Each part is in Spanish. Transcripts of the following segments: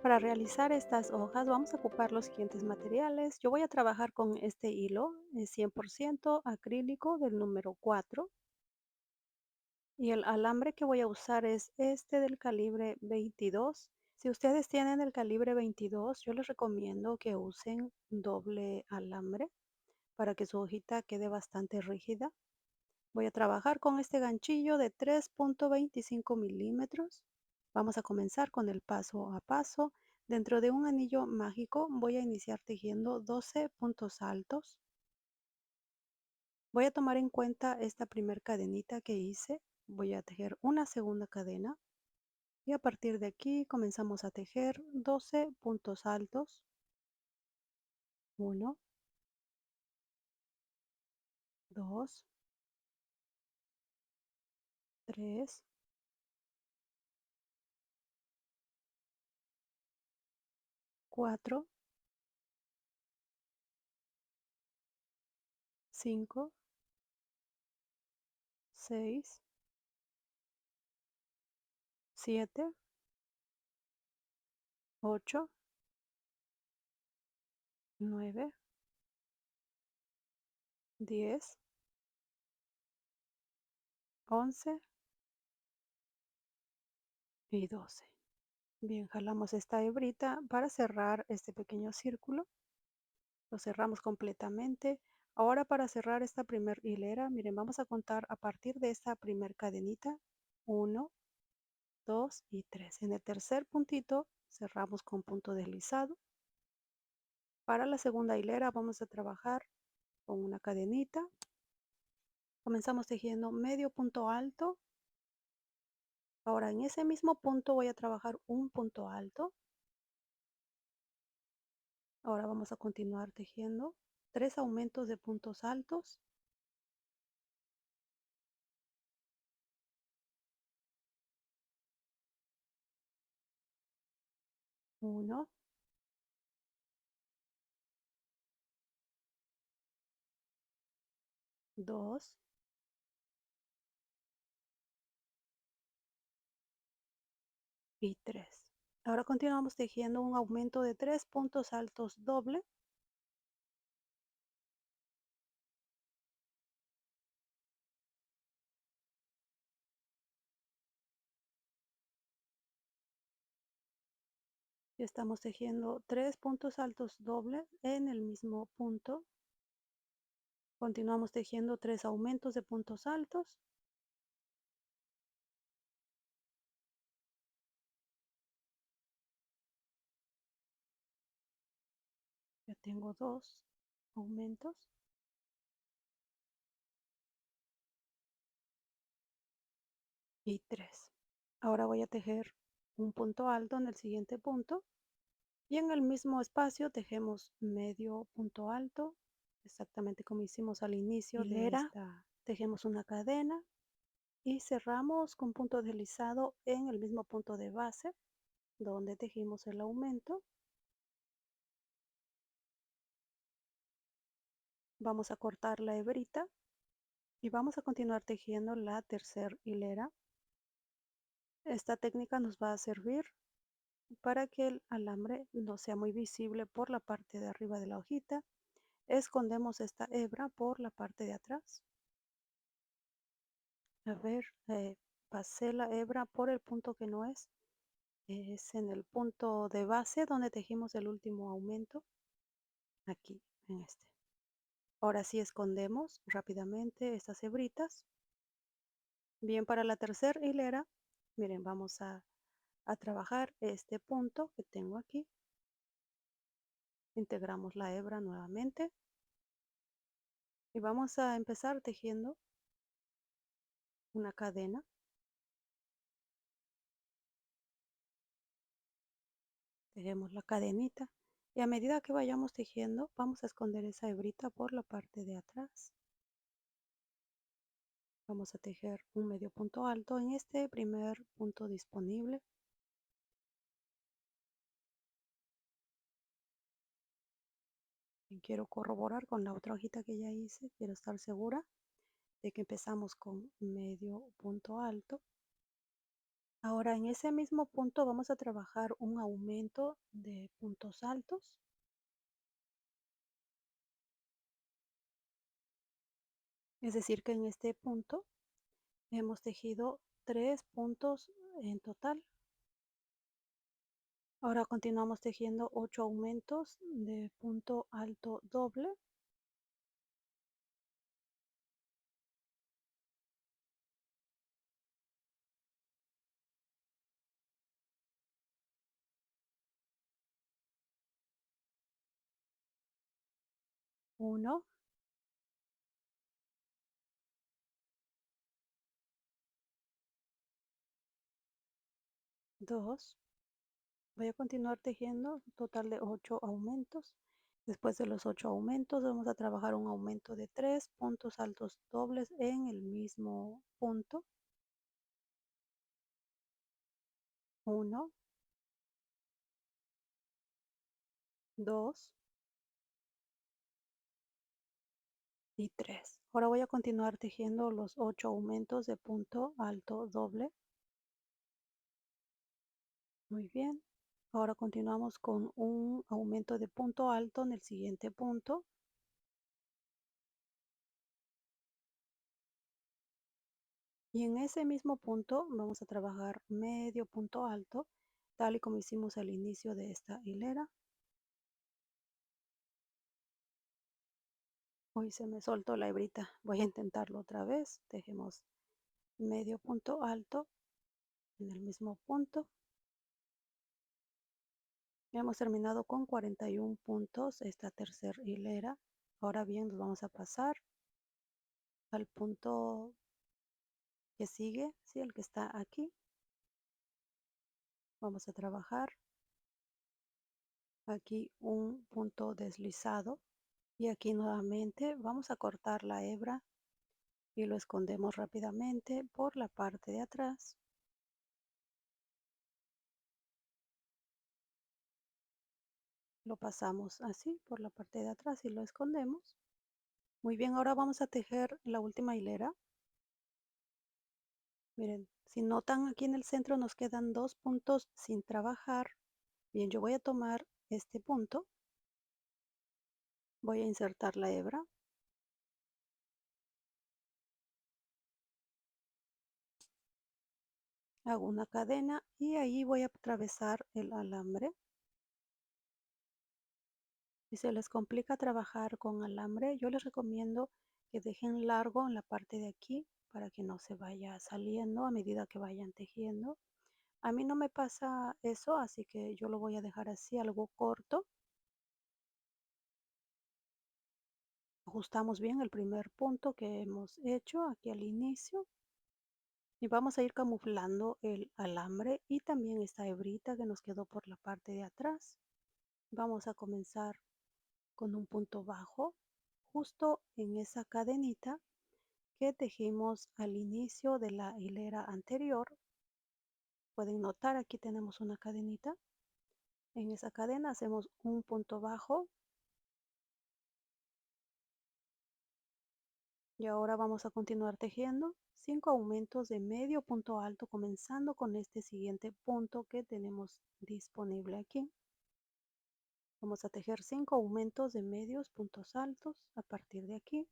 Para realizar estas hojas vamos a ocupar los siguientes materiales. Yo voy a trabajar con este hilo 100% acrílico del número 4 y el alambre que voy a usar es este del calibre 22. Si ustedes tienen el calibre 22, yo les recomiendo que usen doble alambre para que su hojita quede bastante rígida. Voy a trabajar con este ganchillo de 3.25 milímetros. Vamos a comenzar con el paso a paso. Dentro de un anillo mágico voy a iniciar tejiendo 12 puntos altos. Voy a tomar en cuenta esta primer cadenita que hice. Voy a tejer una segunda cadena y a partir de aquí comenzamos a tejer 12 puntos altos. 1, 2, 3, 4, 5, 6, 7, 8, 9, 10, 11 y 12. Bien, jalamos esta hebrita para cerrar este pequeño círculo. Lo cerramos completamente. Ahora para cerrar esta primer hilera, miren, vamos a contar a partir de esta primer cadenita. 1, 2 y 3. En el tercer puntito cerramos con punto deslizado. Para la segunda hilera vamos a trabajar con una cadenita. Comenzamos tejiendo medio punto alto. Ahora en ese mismo punto voy a trabajar un punto alto. Ahora vamos a continuar tejiendo 3 aumentos de puntos altos. 1, 2 y 3. Ahora continuamos tejiendo un aumento de 3 puntos altos doble. Estamos tejiendo 3 puntos altos dobles en el mismo punto. Continuamos tejiendo 3 aumentos de puntos altos. Ya tengo 2 aumentos. Y 3. Ahora voy a tejer un punto alto en el siguiente punto. Y en el mismo espacio tejemos medio punto alto, exactamente como hicimos al inicio de esta. Tejemos una cadena y cerramos con punto deslizado en el mismo punto de base donde tejimos el aumento. Vamos a cortar la hebrita y vamos a continuar tejiendo la tercera hilera. Esta técnica nos va a servir para que el alambre no sea muy visible por la parte de arriba de la hojita. Escondemos esta hebra por la parte de atrás. A ver, pasé la hebra por el punto que no es en el punto de base donde tejimos el último aumento, aquí, en este. Ahora sí escondemos rápidamente estas hebritas. Bien, para la tercera hilera, miren, vamos a trabajar este punto que tengo aquí. Integramos la hebra nuevamente y vamos a empezar tejiendo una cadena. Tejemos la cadenita y a medida que vayamos tejiendo vamos a esconder esa hebrita por la parte de atrás. Vamos a tejer un medio punto alto en este primer punto disponible. Y quiero corroborar con la otra hojita que ya hice, quiero estar segura de que empezamos con medio punto alto. Ahora en ese mismo punto vamos a trabajar un aumento de puntos altos. Es decir, que en este punto hemos tejido 3 puntos en total. Ahora continuamos tejiendo 8 aumentos de punto alto doble. Uno, 2. Voy a continuar tejiendo un total de 8 aumentos. Después de los 8 aumentos vamos a trabajar un aumento de 3 puntos altos dobles en el mismo punto. Uno, 2 y 3. Ahora voy a continuar tejiendo los 8 aumentos de punto alto doble. Muy bien. Ahora continuamos con un aumento de punto alto en el siguiente punto. Y en ese mismo punto vamos a trabajar medio punto alto, tal y como hicimos al inicio de esta hilera. Hoy se me soltó la hebrita. Voy a intentarlo otra vez. Tejemos medio punto alto en el mismo punto. Hemos terminado con 41 puntos esta tercera hilera. Ahora bien, nos vamos a pasar al punto que sigue, ¿sí? El que está aquí. Vamos a trabajar aquí un punto deslizado y aquí nuevamente vamos a cortar la hebra y lo escondemos rápidamente por la parte de atrás. Lo pasamos así por la parte de atrás y lo escondemos. Muy bien, ahora vamos a tejer la última hilera. Miren, si notan aquí en el centro nos quedan 2 puntos sin trabajar. Bien, yo voy a tomar este punto, voy a insertar la hebra, hago una cadena y ahí voy a atravesar el alambre. Si se les complica trabajar con alambre, yo les recomiendo que dejen largo en la parte de aquí para que no se vaya saliendo a medida que vayan tejiendo. A mí no me pasa eso, así que yo lo voy a dejar así, algo corto. Ajustamos bien el primer punto que hemos hecho aquí al inicio y vamos a ir camuflando el alambre y también esta hebrita que nos quedó por la parte de atrás. Vamos a comenzar con un punto bajo justo en esa cadenita que tejimos al inicio de la hilera anterior. Pueden notar aquí tenemos una cadenita. En esa cadena hacemos un punto bajo y ahora vamos a continuar tejiendo 5 aumentos de medio punto alto comenzando con este siguiente punto que tenemos disponible aquí. Vamos a tejer 5 aumentos de medios puntos altos a partir de aquí.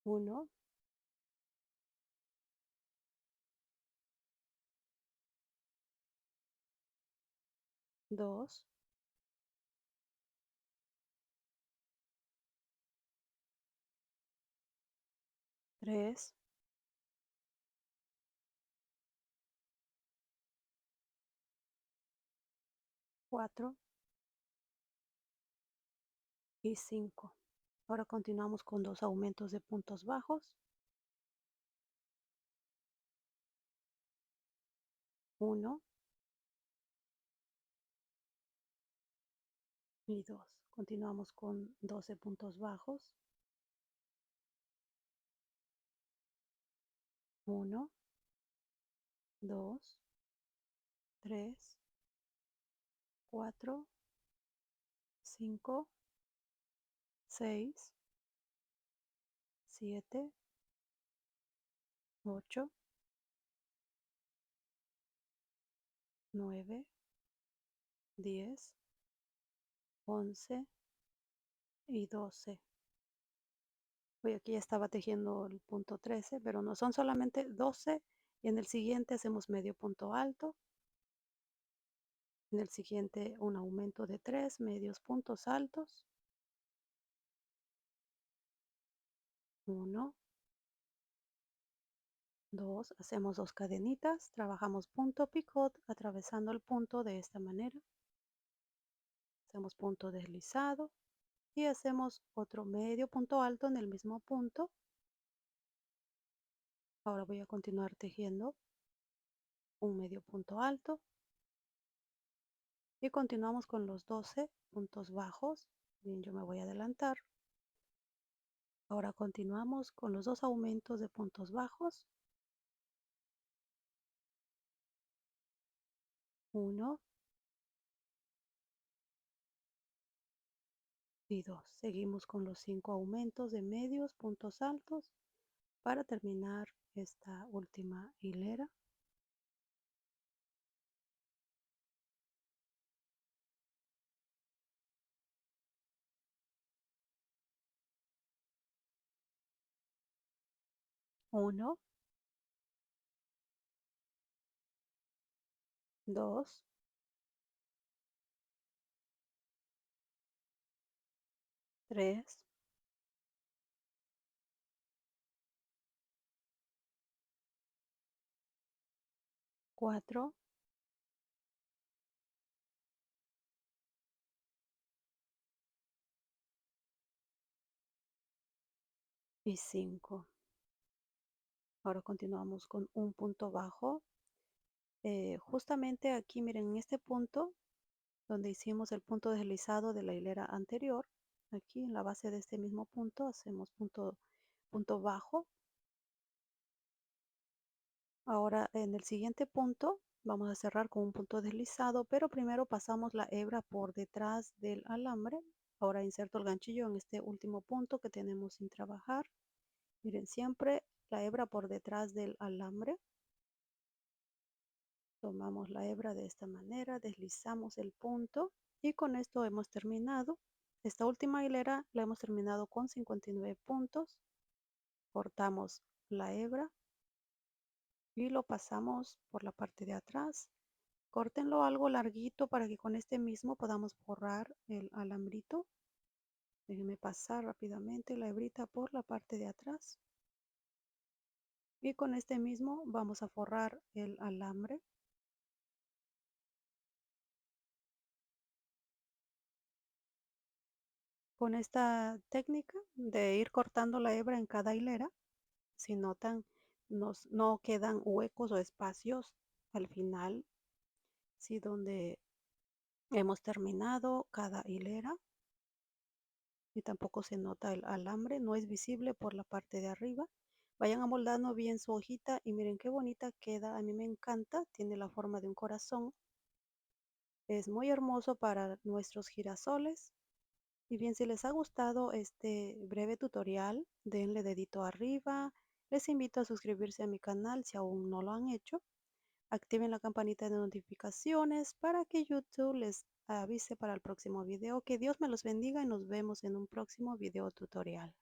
Uno, 2, 3, 4 y 5. Ahora continuamos con 2 aumentos de puntos bajos. 1 y 2. Continuamos con 12 puntos bajos. 1, 2, 3, 4 5, 6, 7, 8, 9, 10, 11 y 12. Hoy aquí ya estaba tejiendo el punto 13, pero no son solamente 12 y en el siguiente hacemos medio punto alto. En el siguiente un aumento de 3 medios puntos altos. 1, 2, hacemos 2 cadenitas, trabajamos punto picot atravesando el punto de esta manera. Hacemos punto deslizado y hacemos otro medio punto alto en el mismo punto. Ahora voy a continuar tejiendo un medio punto alto y continuamos con los 12 puntos bajos. Bien, yo me voy a adelantar. Ahora continuamos con los 2 aumentos de puntos bajos. 1 y 2. Seguimos con los 5 aumentos de medios puntos altos para terminar esta última hilera. 1, 2, 3, 4 y 5. Ahora continuamos con un punto bajo. Justamente aquí, miren, en este punto donde hicimos el punto deslizado de la hilera anterior, aquí en la base de este mismo punto hacemos punto bajo. Ahora en el siguiente punto vamos a cerrar con un punto deslizado, pero primero pasamos la hebra por detrás del alambre. Ahora inserto el ganchillo en este último punto que tenemos sin trabajar. Miren, siempre la hebra por detrás del alambre. Tomamos la hebra de esta manera, deslizamos el punto y con esto hemos terminado. Esta última hilera la hemos terminado con 59 puntos. Cortamos la hebra y lo pasamos por la parte de atrás. Córtenlo algo larguito para que con este mismo podamos forrar el alambrito. Déjenme pasar rápidamente la hebrita por la parte de atrás. Y con este mismo vamos a forrar el alambre. Con esta técnica de ir cortando la hebra en cada hilera, si notan, no quedan huecos o espacios al final, si donde hemos terminado cada hilera y tampoco se nota el alambre, no es visible por la parte de arriba. Vayan amoldando bien su hojita y miren qué bonita queda, a mí me encanta, tiene la forma de un corazón, es muy hermoso para nuestros girasoles. Y bien, si les ha gustado este breve tutorial, denle dedito arriba. Les invito a suscribirse a mi canal si aún no lo han hecho. Activen la campanita de notificaciones para que YouTube les avise para el próximo video. Que Dios me los bendiga y nos vemos en un próximo video tutorial.